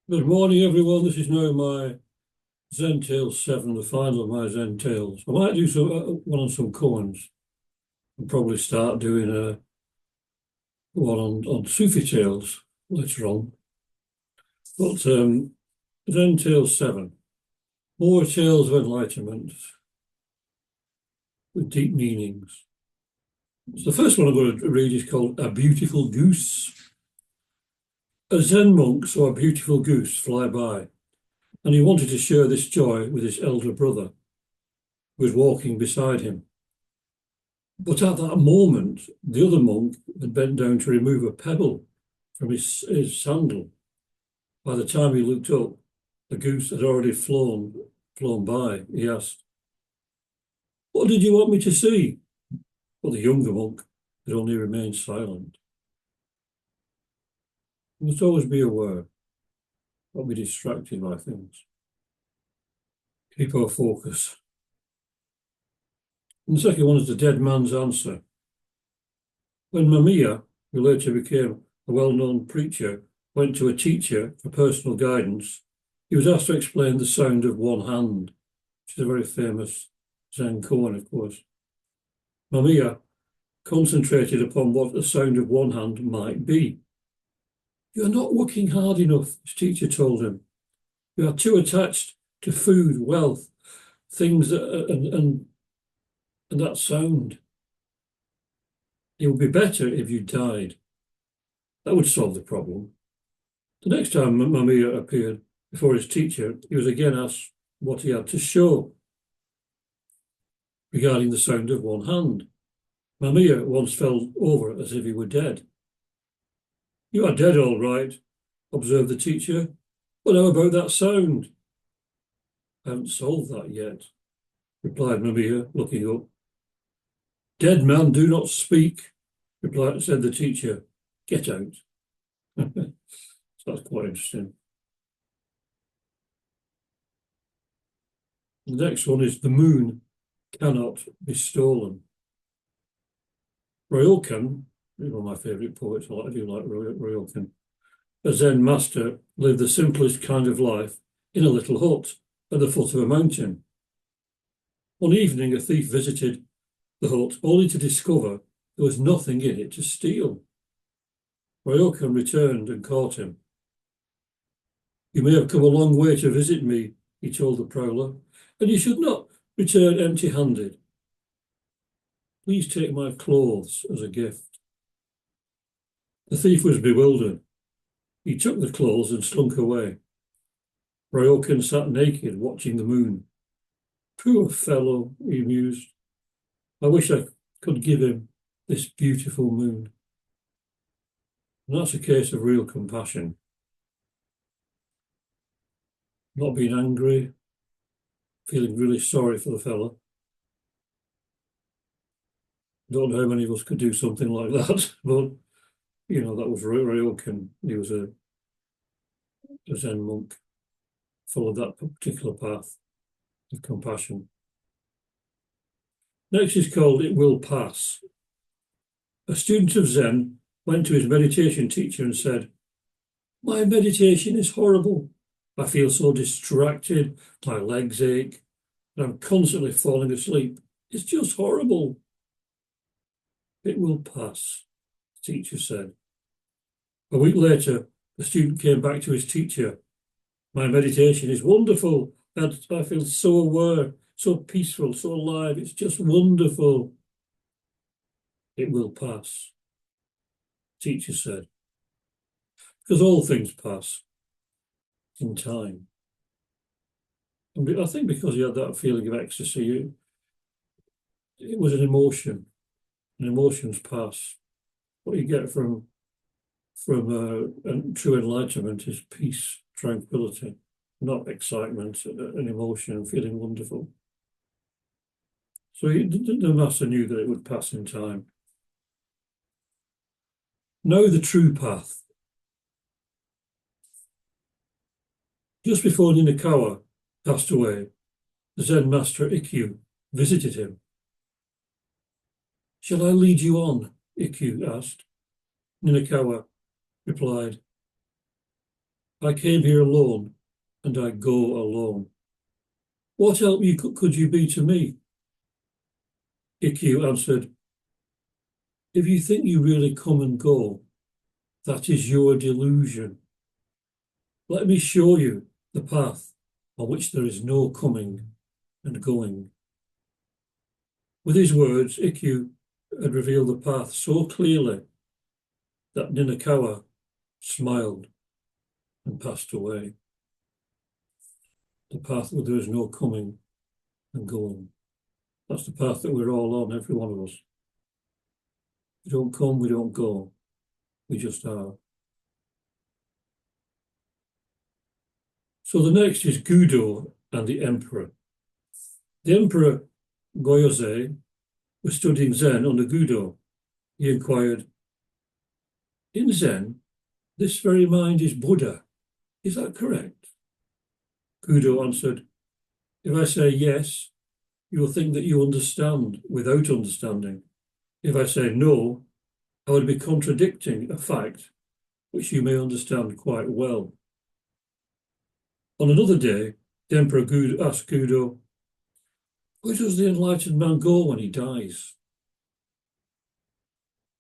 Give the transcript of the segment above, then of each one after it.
Good morning, everyone. This is now my Zen Tales 7, the final of my Zen Tales. I might do one on some koans and probably start doing one on Sufi tales later on. But Zen Tales 7, more tales of enlightenment with deep meanings. So the first one I'm going to read is called A Beautiful Goose. A Zen monk saw a beautiful goose fly by, and he wanted to share this joy with his elder brother, who was walking beside him. But at that moment, the other monk had bent down to remove a pebble from his sandal. By the time he looked up, the goose had already flown by. He asked, "What did you want me to see?" But the younger monk had only remained silent. We must always be aware, not be distracted by things. Keep our focus. And the second one is the dead man's answer. When Mamiya, who later became a well-known preacher, went to a teacher for personal guidance, he was asked to explain the sound of one hand, which is a very famous Zen koan, of course. Mamiya concentrated upon what the sound of one hand might be. "You are not working hard enough," his teacher told him. "You are too attached to food, wealth, things and that sound. It would be better if you died." That would solve the problem. The next time Mamiya appeared before his teacher, he was again asked what he had to show regarding the sound of one hand. Mamiya once fell over as if he were dead. "You are dead, all right," observed the teacher. "But how about that sound?" "I haven't solved that yet," replied Mamiya, looking up. "Dead men do not speak," said the teacher. "Get out." So that's quite interesting. The next one is the moon cannot be stolen. Ryokan, one of my favourite poets, I do like Ryokan, a Zen master, lived the simplest kind of life in a little hut at the foot of a mountain. One evening, a thief visited the hut only to discover there was nothing in it to steal. Ryokan returned and caught him. "You may have come a long way to visit me," he told the prowler, "and you should not return empty-handed. Please take my clothes as a gift." The thief was bewildered. He took the clothes and slunk away. Ryokan sat naked, watching the moon. "Poor fellow," he mused. "I wish I could give him this beautiful moon." And that's a case of real compassion. Not being angry, feeling really sorry for the fellow. Don't know how many of us could do something like that, but that was Ryokan. He was a Zen monk, followed that particular path of compassion. Next is called It Will Pass. A student of Zen went to his meditation teacher and said, "My meditation is horrible. I feel so distracted, my legs ache, and I'm constantly falling asleep. It's just horrible." "It will pass," the teacher said. A week later, the student came back to his teacher. "My meditation is wonderful. I feel so aware, so peaceful, so alive. It's just wonderful." "It will pass," the teacher said, because all things pass in time. And I think because he had that feeling of ecstasy, it was an emotion, and emotions pass. What you get from true enlightenment is peace, tranquility, not excitement, an emotion, feeling wonderful. So the master knew that it would pass in time. Now the true path. Just before Ninakawa passed away, the Zen master Ikkyu visited him. "Shall I lead you on?" Ikkyu asked. Ninakawa replied, I came here alone, and I go alone. What help could you be to me? Ikkyu answered, if you think you really come and go, that is your delusion. Let me show you the path on which there is no coming and going. With his words, Ikkyu had revealed the path so clearly that Ninakawa smiled and passed away. The path where there is no coming and going. That's the path that we're all on, every one of us. We don't come, we don't go. We just are. So the next is Gudo and the Emperor. The Emperor Goyose was studying Zen under Gudo. He inquired, in Zen, this very mind is Buddha. Is that correct? Gudo answered, if I say yes, you will think that you understand without understanding. If I say no, I would be contradicting a fact which you may understand quite well. On another day, the Emperor asked Gudo, where does the enlightened man go when he dies?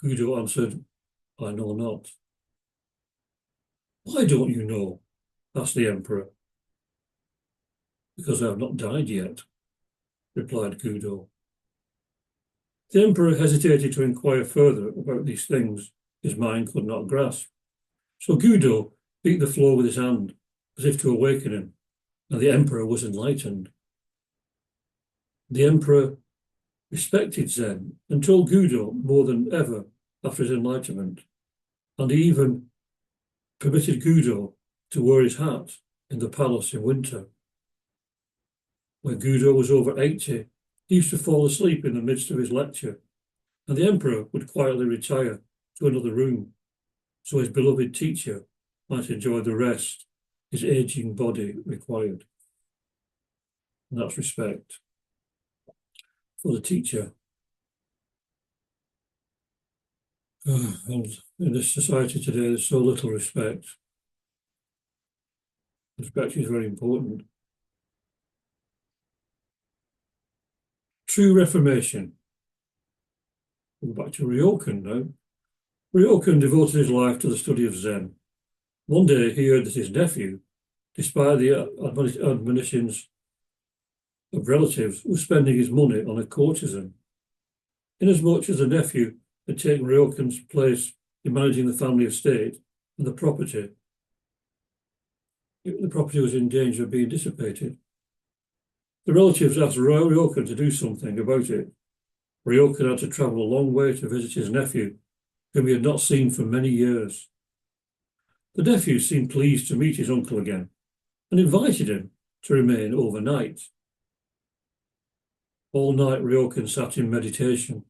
Gudo answered, I know not. Why don't you know? Asked the Emperor. Because I have not died yet, replied Gudo. The Emperor hesitated to inquire further about these things his mind could not grasp. So Gudo beat the floor with his hand, as if to awaken him, and the Emperor was enlightened. The Emperor respected Zen and told Gudo more than ever after his enlightenment, and he even permitted Gudo to wear his hat in the palace in winter. When Gudo was over 80, he used to fall asleep in the midst of his lecture, and the Emperor would quietly retire to another room, so his beloved teacher might enjoy the rest his aging body required. And that's respect for the teacher. And in this society today, there's so little respect. Respect is very important. True Reformation. We'll go back to Ryokan now. Ryokan devoted his life to the study of Zen. One day he heard that his nephew, despite the admonitions of relatives, was spending his money on a courtesan. Inasmuch as the nephew had taken Ryokan's place in managing the family estate and the property was in danger of being dissipated. The relatives asked Ryokan to do something about it. Ryokan had to travel a long way to visit his nephew, whom he had not seen for many years. The nephew seemed pleased to meet his uncle again and invited him to remain overnight. All night Ryokan sat in meditation.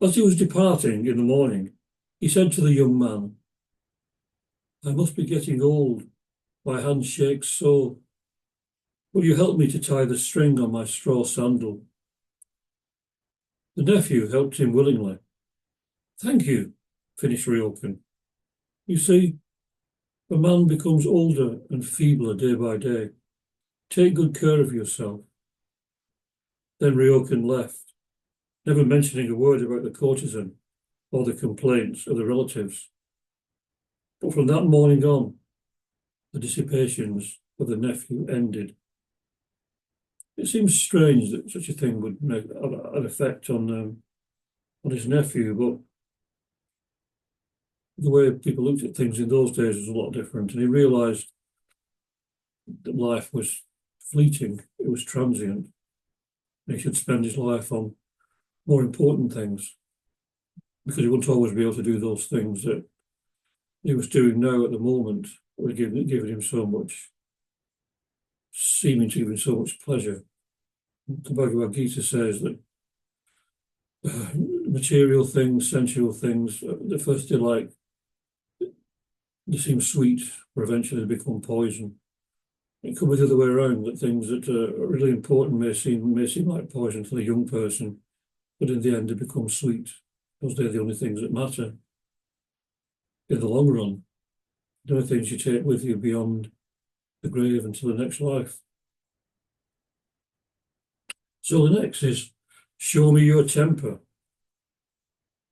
As he was departing in the morning, he said to the young man, I must be getting old. My hand shakes so. Will you help me to tie the string on my straw sandal? The nephew helped him willingly. Thank you, finished Ryokan. You see, a man becomes older and feebler day by day. Take good care of yourself. Then Ryokan left, never mentioning a word about the courtesan or the complaints of the relatives. But from that morning on, the dissipations of the nephew ended. It seems strange that such a thing would make an effect on his nephew, but the way people looked at things in those days was a lot different, and he realised that life was fleeting, it was transient, and he should spend his life on more important things, because he wouldn't always be able to do those things that he was doing now at the moment, were giving him so much, seeming to give him so much pleasure. The Bhagavad Gita says that material things, sensual things, the first delight, they seem sweet, but eventually they become poison. It could be the other way around, that things that are really important may seem like poison to the young person, but in the end they become sweet, because they're the only things that matter in the long run. There are things you take with you beyond the grave into the next life. So the next is, show me your temper.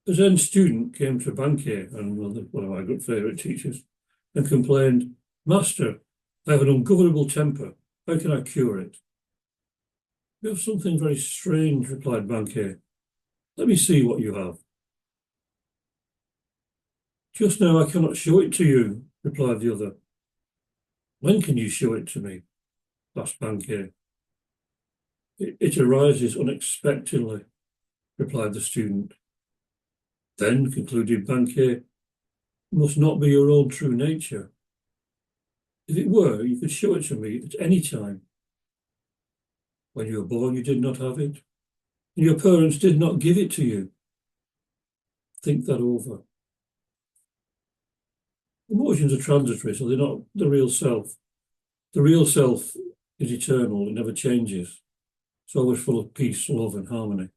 A Zen student came to Bankei, and one of my good favourite teachers, and complained, Master, I have an ungovernable temper. How can I cure it? You have something very strange, replied Bankei. Let me see what you have. Just now I cannot show it to you, replied the other. When can you show it to me? Asked Bankei. It arises unexpectedly, replied the student. Then, concluded Bankei, it must not be your own true nature. If it were, you could show it to me at any time. When you were born, you did not have it, and your parents did not give it to you. Think that over. Emotions are transitory, so they're not the real self. The real self is eternal, it never changes. It's always full of peace, love, and harmony.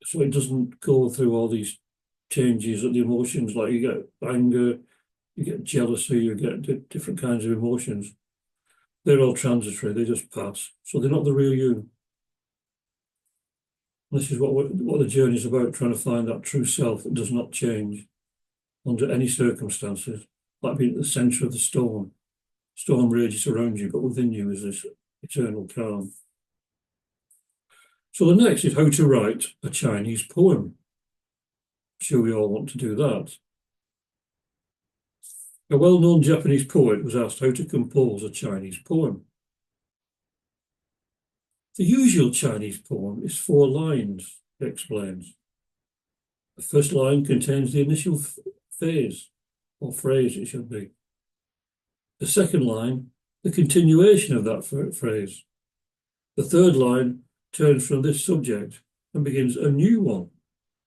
So it doesn't go through all these changes of the emotions, like you get anger, you get jealousy, you get different kinds of emotions. They're all transitory, they just pass. So they're not the real you. This is what the journey is about, trying to find that true self that does not change under any circumstances, like being at the centre of the storm. Storm rages around you, but within you is this eternal calm. So the next is how to write a Chinese poem. I'm sure we all want to do that. A well-known Japanese poet was asked how to compose a Chinese poem. The usual Chinese poem is 4 lines, he explains. The first line contains the initial phase, or phrase it should be. The second line, the continuation of that phrase. The third line turns from this subject and begins a new one.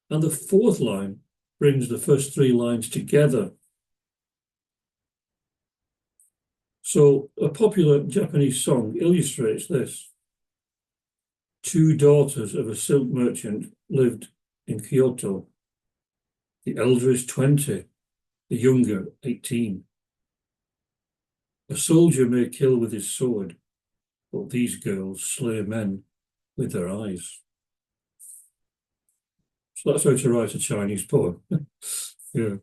And the fourth line brings the first 3 lines together. So a popular Japanese song illustrates this. 2 daughters of a silk merchant lived in Kyoto. The elder is 20, the younger 18. A soldier may kill with his sword, but these girls slay men with their eyes. So that's how to write a Chinese poem. Yeah.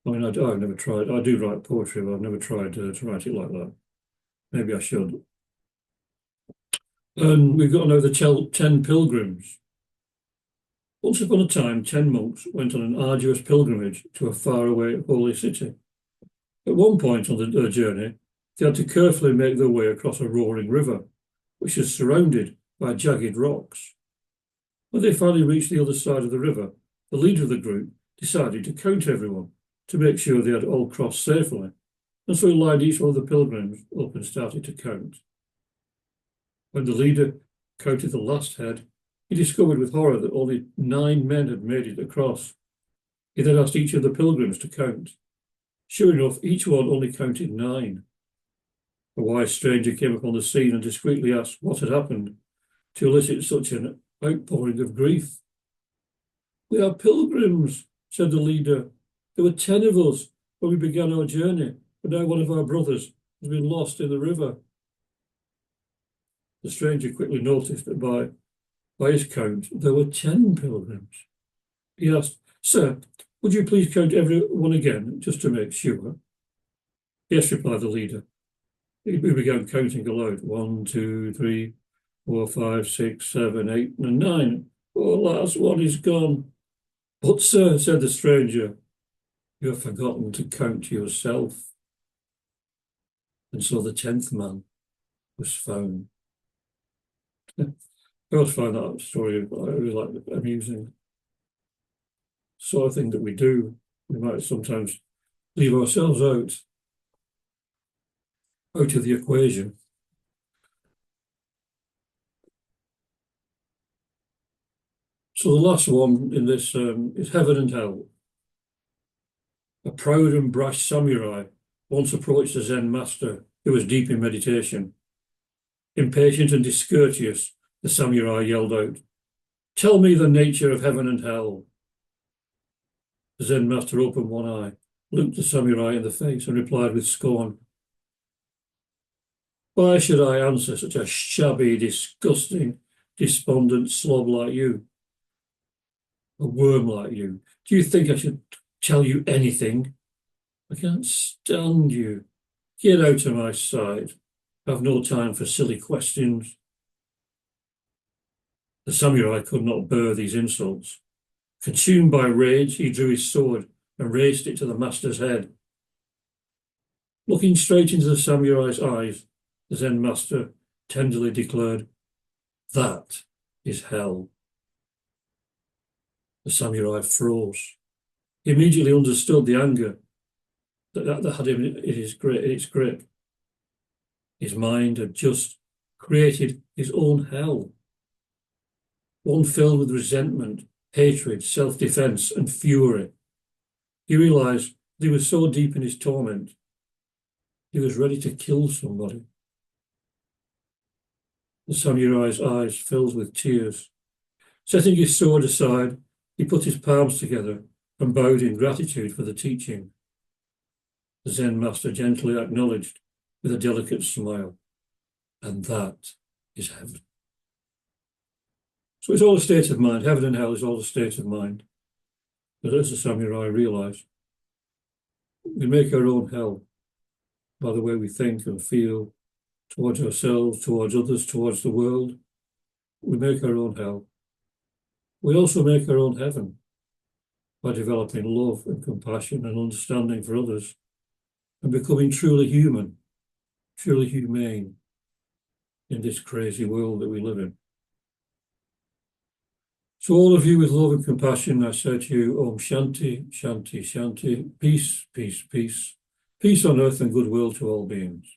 I mean, I've never tried. I do write poetry, but I've never tried to write it like that. Maybe I should. And we've got now the 10 pilgrims. Once upon a time, 10 monks went on an arduous pilgrimage to a faraway holy city. At one point on their journey, they had to carefully make their way across a roaring river, which is surrounded by jagged rocks. When they finally reached the other side of the river, the leader of the group decided to count everyone to make sure they had all crossed safely, and so he lined each one of the pilgrims up and started to count. When the leader counted the last head, he discovered with horror that only 9 men had made it across. He then asked each of the pilgrims to count. Sure enough, each one only counted 9. A wise stranger came upon the scene and discreetly asked what had happened to elicit such an outpouring of grief. We are pilgrims, said the leader. There were 10 of us when we began our journey, but now one of our brothers has been lost in the river. The stranger quickly noticed that by his count, there were 10 pilgrims. He asked, Sir, would you please count everyone again, just to make sure? Yes, replied the leader. He began counting aloud. 1, 2, 3, 4, 5, 6, 7, 8, and 9. Oh, last one is gone. But, sir, said the stranger, you have forgotten to count yourself. And so the 10th man was found. I always find that story I really like, amusing. Sort of thing that we do. We might sometimes leave ourselves out of the equation. So the last one in this is heaven and hell. A proud and brash samurai once approached a Zen master who was deep in meditation. Impatient and discourteous, the samurai yelled out, Tell me the nature of heaven and hell. The Zen master opened one eye, looked the samurai in the face, and replied with scorn, "Why should I answer such a shabby, disgusting, despondent slob like you? A worm like you? Do you think I should tell you anything? I can't stand you. Get out of my sight. I have no time for silly questions." The samurai could not bear these insults. Consumed by rage, he drew his sword and raised it to the master's head. Looking straight into the samurai's eyes, the Zen master tenderly declared, "That is hell." The samurai froze. He immediately understood the anger that had him in its grip. His mind had just created his own hell, one filled with resentment, hatred, self-defense, and fury. He realized that he was so deep in his torment, he was ready to kill somebody. The samurai's eyes filled with tears. Setting his sword aside, he put his palms together and bowed in gratitude for the teaching. The Zen master gently acknowledged with a delicate smile, "And that is heaven." So it's all a state of mind. Heaven and hell is all a state of mind. But as the samurai realized, we make our own hell by the way we think and feel towards ourselves, towards others, towards the world. We make our own hell. We also make our own heaven by developing love and compassion and understanding for others and becoming truly human, truly humane in this crazy world that we live in. So all of you with love and compassion, I say to you, Om Shanti, Shanti, Shanti, peace, peace, peace, peace on earth and goodwill to all beings.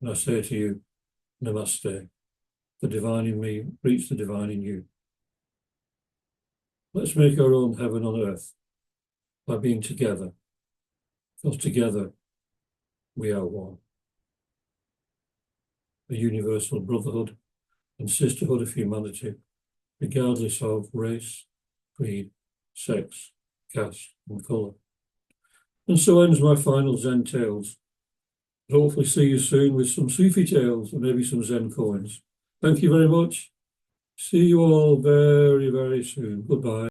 And I say to you, Namaste, the divine in me greets the divine in you. Let's make our own heaven on earth by being together, because together we are one. A universal brotherhood and sisterhood of humanity, regardless of race, creed, sex, caste, and colour. And so ends my final Zen Tales. I'll hopefully see you soon with some Sufi tales and maybe some Zen coins. Thank you very much. See you all very, very soon. Goodbye.